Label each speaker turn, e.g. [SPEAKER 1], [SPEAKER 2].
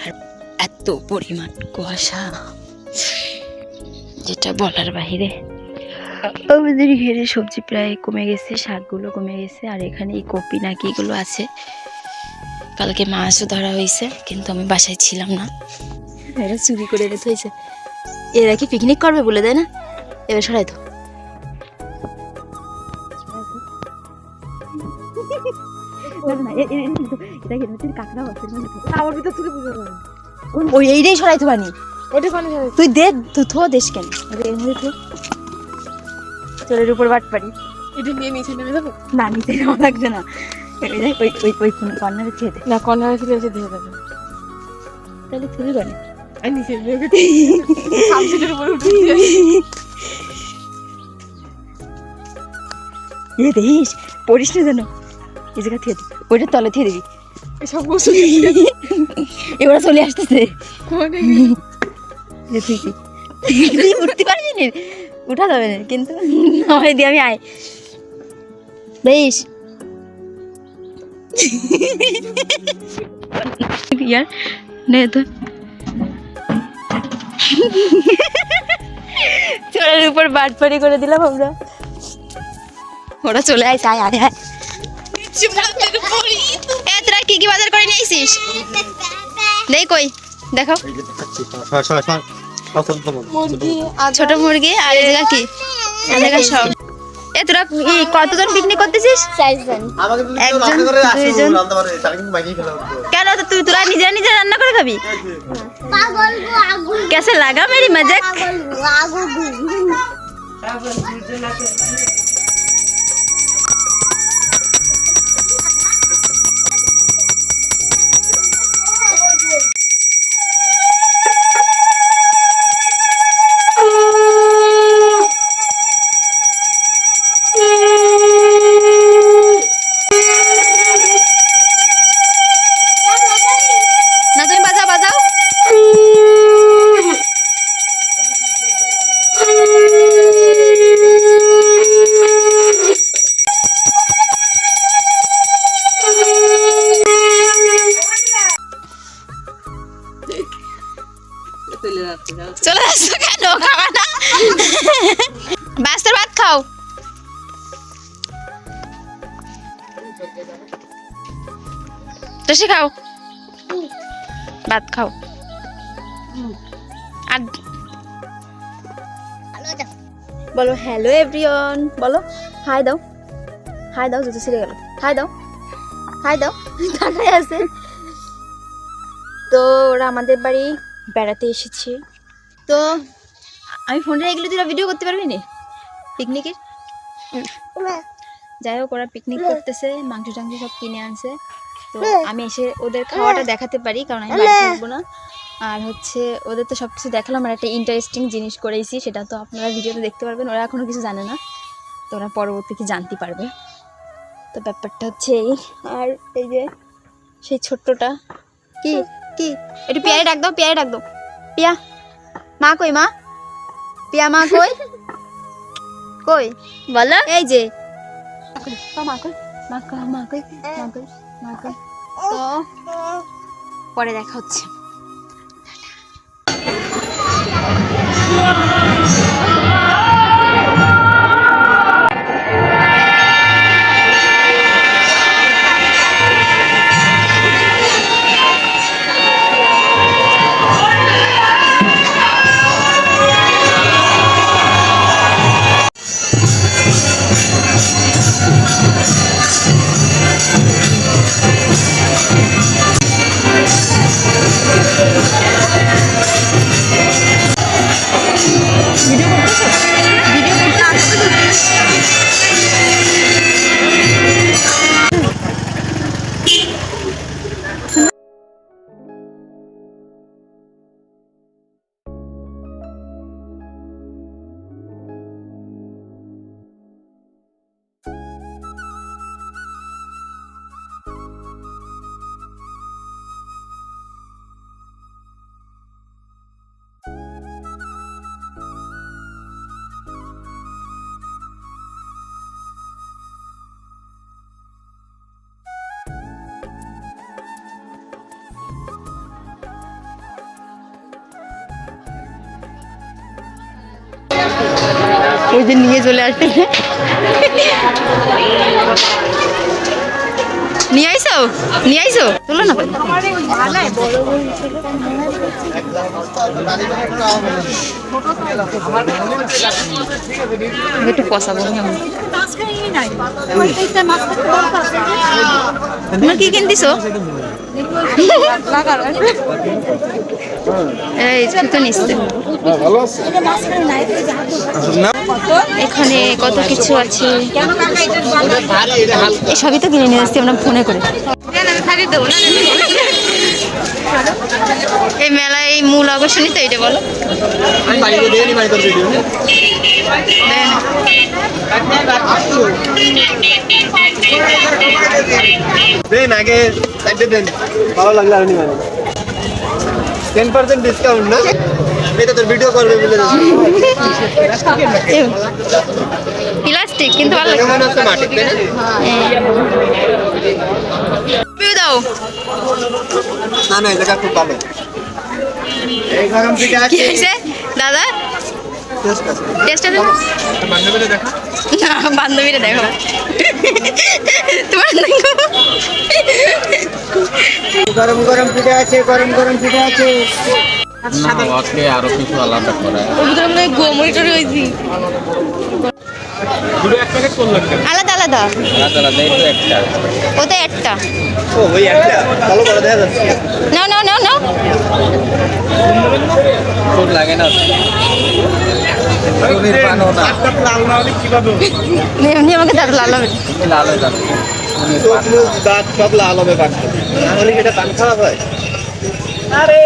[SPEAKER 1] আর এত পরিমাণ কুয়াশা যেটা বলার বাহিরে। আমাদের ঘেরে সবজি প্রায় কমে গেছে, শাকগুলো কমে গেছে, আর এখানে এই কপি নাকি এগুলো আছে। কালকে মাছও ধরা হয়েছে, কিন্তু আমি বাসায় ছিলাম না, এরা চুরি করে রেখে হয়েছে। এরা কি পিকনিক করবে বলে দেয় না? এবার সরাই তো। ওই এইটাই সরাই তো বানি, তুই দেখ থো দেশ কেন চোরের উপর বাট পারি।
[SPEAKER 2] এটা নিয়ে নিচে নেমে যাবো
[SPEAKER 1] না, নিচে নেওয়া লাগবে না, ওই কর্নারে ছেড়ে দে।
[SPEAKER 2] না, কর্নারে ফেলে এসে দিয়ে দেবে,
[SPEAKER 1] তাহলে তুই বানি
[SPEAKER 2] আর নিচে নেমে সাবজেক্টের উপরে উঠে দিয়ে
[SPEAKER 1] এ দেখিস পড়িস না যেন, এই জায়গা থেকে ওইটা তলে থেকে দিবি।
[SPEAKER 2] এসব বসে
[SPEAKER 1] এবার চলে আসতেছে,
[SPEAKER 2] কোনে
[SPEAKER 1] তুই উঠতে পারবি না, উঠা যাবে না, কিন্তু আমায় দিয়ে আমি আয় দেখিস। ইয়ার নে তো চোরের উপর বাটপাড়ি করে দিলাম আমরা। ওরা চলে আয়, আয় আয় আয়। তোরা কি কি বাজার করে নিয়ে আসিস? দেখ কই দেখাও।
[SPEAKER 2] মুরগি,
[SPEAKER 1] ছোট মুরগি, আর এই জায়গা কি, এই জায়গা সব। এ তোরা কতজন পিকনিক করতেছিস? 4 জন। একজন, দুইজন। কেন তুই তোরা নিজে নিজে রান্না করে খাবি? कैसे लगा मेरी मजाक? ना तुम बजाओ बजाओ। চলে আসছো কেন? খাবা না? বাস্তর ভাত খাও। রসি খাও, ভাত খাও। আর বলো হ্যালো এভরিওয়ান, বলো হাই দাও, হাই দাও, জুতো ছিঁড়ে গেল, হাই দাও, হাই দাও, তাকাই আছে। তো ওরা আমাদের বাড়ি বেড়াতে এসেছে, তো আমি ফোনে এগুলো তুই ভিডিও করতে পারবি না পিকনিকের। যাই হোক, ওরা পিকনিক করতেছে, মাংস টাংস সব কিনে আনছে, তো আমি এসে ওদের খাওয়াটা দেখাতে পারি, কারণ আমি বাড়ি থাকবো না। আর হচ্ছে ওদের তো সব কিছু দেখালাম, আর একটা ইন্টারেস্টিং জিনিস করেছি, সেটা তো আপনারা ভিডিওতে দেখতে পারবেন। ওরা এখনও কিছু জানে না, তো ওরা পরবর্তীতে জানতে পারবে। তো ব্যাপারটা হচ্ছে এই। আর এই যে সেই ছোট্টটা কি কি, একটু পিয়ারে ডাক দাও, পিয়ারে ডাক দাও। পিয়া মা কই, মা পিয়া মা কই, কই বলো। এই যে মা কই, মা কই, মা কই, মা কই, মা কই। তো পরে দেখা হচ্ছে। ওই যে নিয়ে চলে আসতে নিয়ে আইসো তুলো না একটু কষাবো তোমরা কি কিনতেছো এই তো নিচ্ছে এখানে কত কিছু আছে এই সবই তো কিনে নিয়ে আসছি আমরা ফোনে করে এই মেলায় এই মূল আকর্ষণই তো এইটা বলো
[SPEAKER 3] দেন আগে সাইডে দেন ভালো লাগলো আর নিবেন 10% ডিসকাউন্ট না এটা তো ভিডিও করবে বলে
[SPEAKER 1] প্লাস্টিক কিন্তু ভালো লাগে
[SPEAKER 3] কেমন আছে মাটি তাই না
[SPEAKER 1] রিভিউ দাও
[SPEAKER 3] না না এই জায়গা খুব ভালো এই গরম থেকে
[SPEAKER 1] কি হয়েছে দাদা টেস্ট আছে
[SPEAKER 3] বান্ধবীরা দেখা
[SPEAKER 1] না বান্ধবীরা দেখো তোমার দেখো
[SPEAKER 3] গরম গরম পিঠা আছে গরম গরম পিঠা আছে
[SPEAKER 4] না ওকে আরো কিছু আলাদা করা দুটো এক প্যাকেট করলাম
[SPEAKER 1] আলাদা আলাদা
[SPEAKER 4] আলাদা আলাদা এই তো একটা
[SPEAKER 1] ওটা একটা
[SPEAKER 3] ও ওই একটা ভালো করে দেখা যাচ্ছে
[SPEAKER 1] নাও নাও নাও নাও
[SPEAKER 4] ফুড লাগে না রবির পানও না
[SPEAKER 3] লাল না হলে কিভাবে
[SPEAKER 1] এমনি আমাকে দাদা লাল হবে
[SPEAKER 4] লাল হয়ে যাবে
[SPEAKER 3] চোখ মুখ দাঁত সব লাল হবে বাচ্চা না হলে এটা কান খারাপ হয় আরে